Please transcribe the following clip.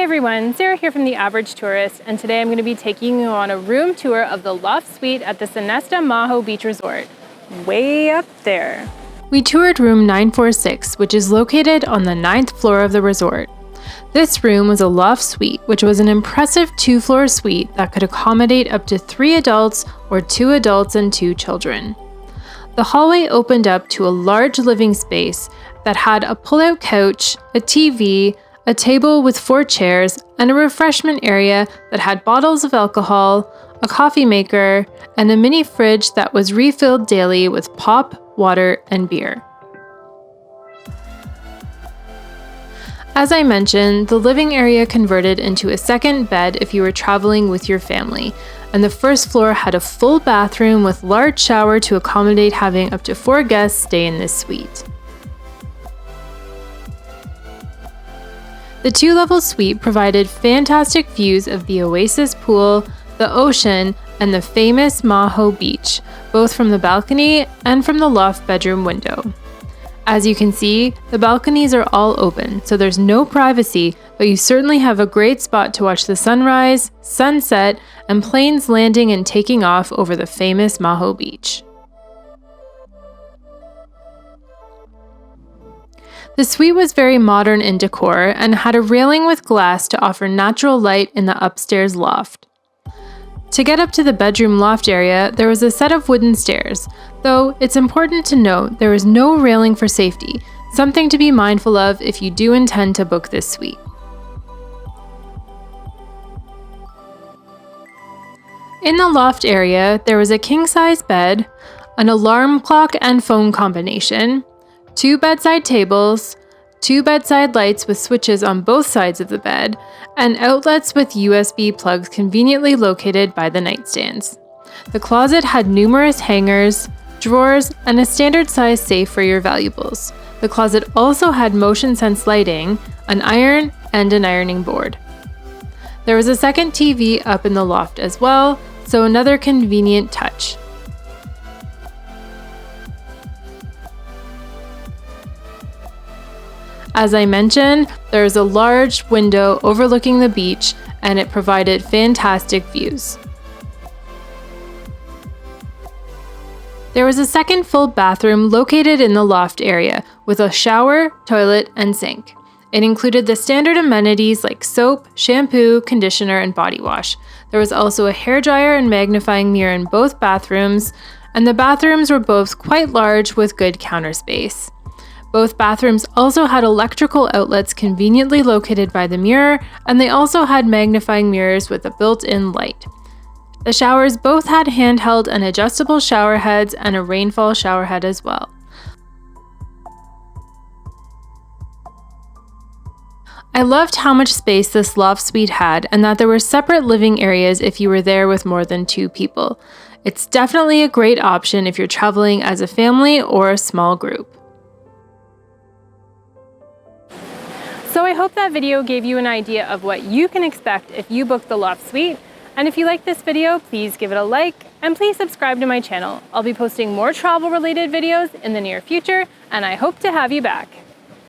everyone, Sarah here from The Average Tourist, and today I'm going to be taking you on a room tour of the Loft Suite at the Sonesta Maho Beach Resort, way up there. We toured room 946, which is located on the 9th floor of the resort. This room was a loft suite, which was an impressive 2-floor suite that could accommodate up to 3 adults or 2 adults and 2 children. The hallway opened up to a large living space that had a pull-out couch, a TV, a table with 4 chairs, and a refreshment area that had bottles of alcohol, a coffee maker, and a mini fridge that was refilled daily with pop, water, and beer. As I mentioned, the living area converted into a second bed if you were traveling with your family, and the first floor had a full bathroom with large shower to accommodate having up to 4 guests stay in this suite. The 2-level suite provided fantastic views of the Oasis pool, the ocean, and the famous Maho Beach, both from the balcony and from the loft bedroom window. As you can see, the balconies are all open, so there's no privacy, but you certainly have a great spot to watch the sunrise, sunset, and planes landing and taking off over the famous Maho Beach. The suite was very modern in decor and had a railing with glass to offer natural light in the upstairs loft. To get up to the bedroom loft area, there was a set of wooden stairs, though it's important to note there is no railing for safety, something to be mindful of if you do intend to book this suite. In the loft area, there was a king-size bed, an alarm clock and phone combination, 2 bedside tables, 2 bedside lights with switches on both sides of the bed, and outlets with USB plugs conveniently located by the nightstands. The closet had numerous hangers, drawers, and a standard-sized safe for your valuables. The closet also had motion sense lighting, an iron, and an ironing board. There was a second TV up in the loft as well, so another convenient touch. As I mentioned, there is a large window overlooking the beach, and it provided fantastic views. There was a second full bathroom located in the loft area with a shower, toilet, and sink. It included the standard amenities like soap, shampoo, conditioner, and body wash. There was also a hairdryer and magnifying mirror in both bathrooms, and the bathrooms were both quite large with good counter space. Both bathrooms also had electrical outlets conveniently located by the mirror, and they also had magnifying mirrors with a built-in light. The showers both had handheld and adjustable shower heads and a rainfall shower head as well. I loved how much space this loft suite had and that there were separate living areas if you were there with more than 2 people. It's definitely a great option if you're traveling as a family or a small group. So I hope that video gave you an idea of what you can expect if you book the Loft Suite. And if you like this video, please give it a like and please subscribe to my channel. I'll be posting more travel related videos in the near future and I hope to have you back.